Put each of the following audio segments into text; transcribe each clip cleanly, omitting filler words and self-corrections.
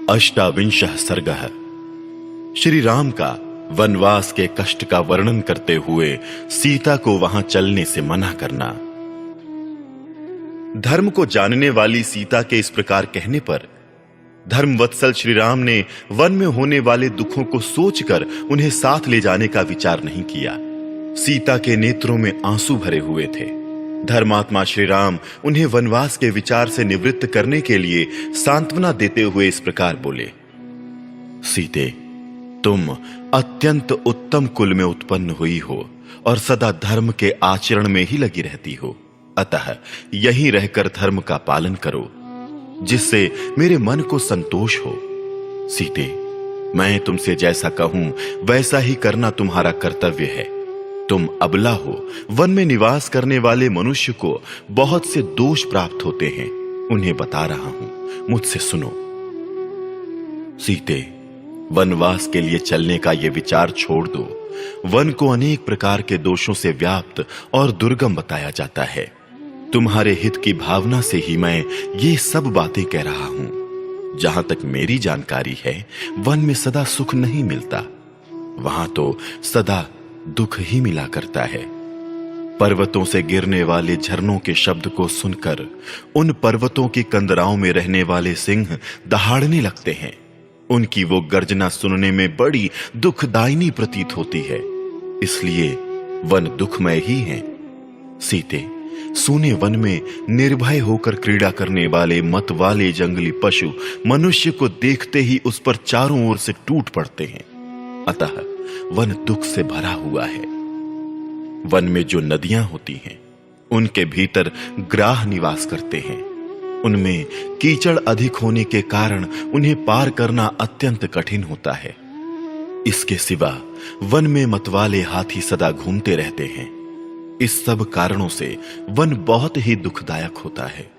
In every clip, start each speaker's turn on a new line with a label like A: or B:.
A: अष्टाविंशः सर्गः। श्री राम का वनवास के कष्ट का वर्णन करते हुए सीता को वहां चलने से मना करना। धर्म को जानने वाली सीता के इस प्रकार कहने पर धर्मवत्सल श्री राम ने वन में होने वाले दुखों को सोचकर उन्हें साथ ले जाने का विचार नहीं किया। सीता के नेत्रों में आंसू भरे हुए थे। धर्मात्मा श्री राम उन्हें वनवास के विचार से निवृत्त करने के लिए सांत्वना देते हुए इस प्रकार बोले, सीते, तुम अत्यंत उत्तम कुल में उत्पन्न हुई हो और सदा धर्म के आचरण में ही लगी रहती हो। अतः यहीं रहकर धर्म का पालन करो, जिससे मेरे मन को संतोष हो। सीते, मैं तुमसे जैसा कहूं वैसा ही करना तुम्हारा कर्तव्य है। तुम अबला हो। वन में निवास करने वाले मनुष्य को बहुत से दोष प्राप्त होते हैं, उन्हें बता रहा हूं, मुझसे सुनो। सीते, वनवास के लिए चलने का यह विचार छोड़ दो। वन को अनेक प्रकार के दोषों से व्याप्त और दुर्गम बताया जाता है। तुम्हारे हित की भावना से ही मैं ये सब बातें कह रहा हूं। जहां तक मेरी जानकारी है, वन में सदा सुख नहीं मिलता, वहां तो सदा दुख ही मिला करता है। पर्वतों से गिरने वाले झरनों के शब्द को सुनकर उन पर्वतों की कंदराओं में रहने वाले सिंह दहाड़ने लगते हैं। उनकी वो गर्जना सुनने में बड़ी दुखदायिनी प्रतीत होती है, इसलिए वन दुखमय ही है। सीते, सूने वन में निर्भय होकर क्रीड़ा करने वाले मत वाले जंगली पशु मनुष्य को देखते ही उस पर चारों ओर से टूट पड़ते हैं। अतः वन दुख से भरा हुआ है। वन में जो नदियां होती हैं, उनके भीतर ग्राह निवास करते हैं। उनमें कीचड़ अधिक होने के कारण उन्हें पार करना अत्यंत कठिन होता है। इसके सिवा वन में मतवाले हाथी सदा घूमते रहते हैं। इस सब कारणों से वन बहुत ही दुखदायक होता है।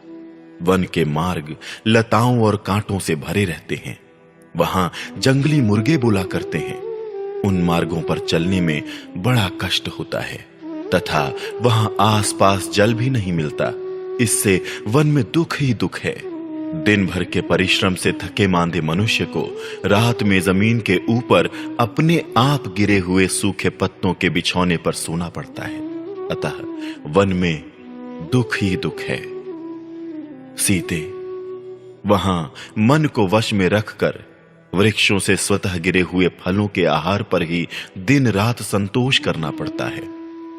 A: वन के मार्ग लताओं और कांटों से भरे रहते हैं। वहां जंगली मुर्गे बोला करते हैं। उन मार्गों पर चलने में बड़ा कष्ट होता है तथा वहां आसपास जल भी नहीं मिलता। इससे वन में दुख ही दुख है। दिन भर के परिश्रम से थके मांदे मनुष्य को रात में जमीन के ऊपर अपने आप गिरे हुए सूखे पत्तों के बिछौने पर सोना पड़ता है। अतः वन में दुख ही दुख है। सीते, वहां मन को वश में रखकर वृक्षों से स्वतः गिरे हुए फलों के आहार पर ही दिन रात संतोष करना पड़ता है।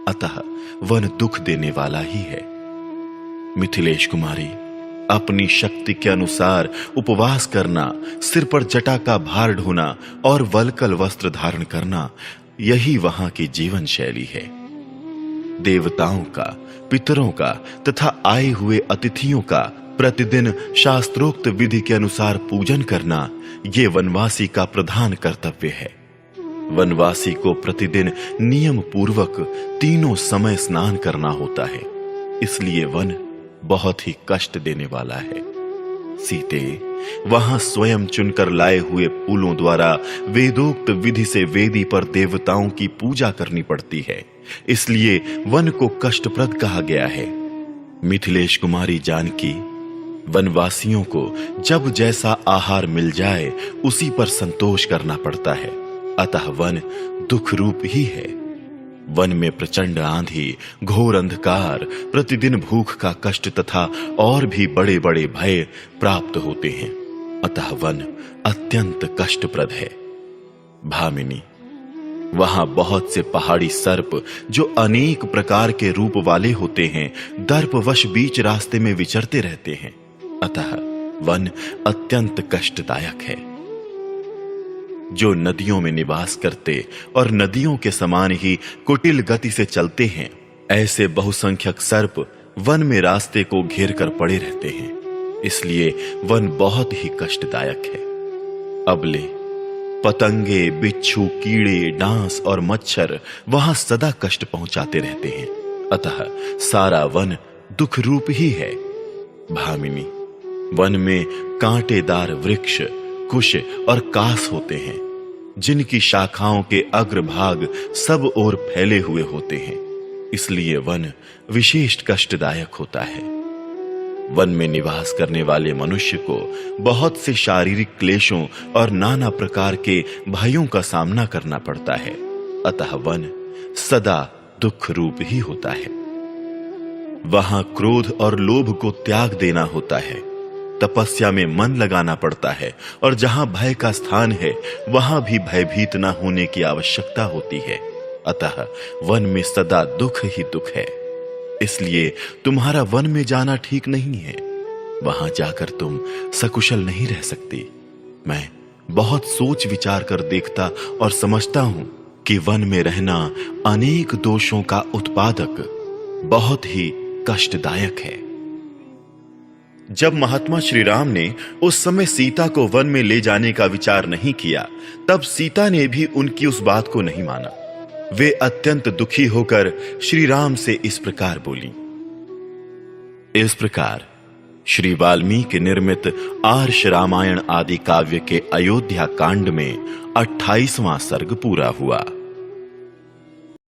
A: अतः वन दुख देने वाला ही है। मिथिलेश कुमारी, अपनी शक्ति के अनुसार उपवास करना, सिर पर जटा का भार ढोना और वल्कल वस्त्र धारण करना, यही वहां की जीवन शैली है। देवताओं का, पितरों का तथा आए हुए अतिथियों का प्रतिदिन शास्त्रोक्त विधि के अनुसार पूजन करना, ये वनवासी का प्रधान कर्तव्य है। वनवासी को प्रतिदिन नियम पूर्वक तीनों समय स्नान करना होता है, इसलिए वन बहुत ही कष्ट देने वाला है। सीते, वहां स्वयं चुनकर लाए हुए फूलों द्वारा वेदोक्त विधि से वेदी पर देवताओं की पूजा करनी पड़ती है, इसलिए वन को कष्टप्रद कहा गया है। मिथिलेश कुमारी जानकी, वनवासियों को जब जैसा आहार मिल जाए उसी पर संतोष करना पड़ता है। अतः वन दुख रूप ही है। वन में प्रचंड आंधी, घोर अंधकार, प्रतिदिन भूख का कष्ट तथा और भी बड़े बड़े भय प्राप्त होते हैं। अतः वन अत्यंत कष्टप्रद है। भामिनी, वहां बहुत से पहाड़ी सर्प जो अनेक प्रकार के रूप वाले होते हैं, दर्पवश बीच रास्ते में विचरते रहते हैं। अतः वन अत्यंत कष्टदायक है। जो नदियों में निवास करते और नदियों के समान ही कुटिल गति से चलते हैं, ऐसे बहुसंख्यक सर्प वन में रास्ते को घेर कर पड़े रहते हैं, इसलिए वन बहुत ही कष्टदायक है। अबले, पतंगे, बिच्छू, कीड़े, डांस और मच्छर वहां सदा कष्ट पहुंचाते रहते हैं। अतः सारा वन दुख रूप ही है। भामिनी, वन में कांटेदार वृक्ष, कुश और कास होते हैं, जिनकी शाखाओं के अग्रभाग सब ओर फैले हुए होते हैं, इसलिए वन विशेष कष्टदायक होता है। वन में निवास करने वाले मनुष्य को बहुत से शारीरिक क्लेशों और नाना प्रकार के भयों का सामना करना पड़ता है। अतः वन सदा दुख रूप ही होता है। वहां क्रोध और लोभ को त्याग देना होता है, तपस्या में मन लगाना पड़ता है, और जहां भय का स्थान है वहां भी भयभीत न होने की आवश्यकता होती है। अतः वन में सदा दुख ही दुख है। इसलिए तुम्हारा वन में जाना ठीक नहीं है। वहां जाकर तुम सकुशल नहीं रह सकती। मैं बहुत सोच विचार कर देखता और समझता हूं कि वन में रहना अनेक दोषों का उत्पादक, बहुत ही कष्टदायक है। जब महात्मा श्री राम ने उस समय सीता को वन में ले जाने का विचार नहीं किया, तब सीता ने भी उनकी उस बात को नहीं माना। वे अत्यंत दुखी होकर श्री राम से इस प्रकार बोली। इस प्रकार श्री वाल्मीकि निर्मित आर्ष रामायण आदि काव्य के अयोध्या कांड में 28वां सर्ग पूरा हुआ।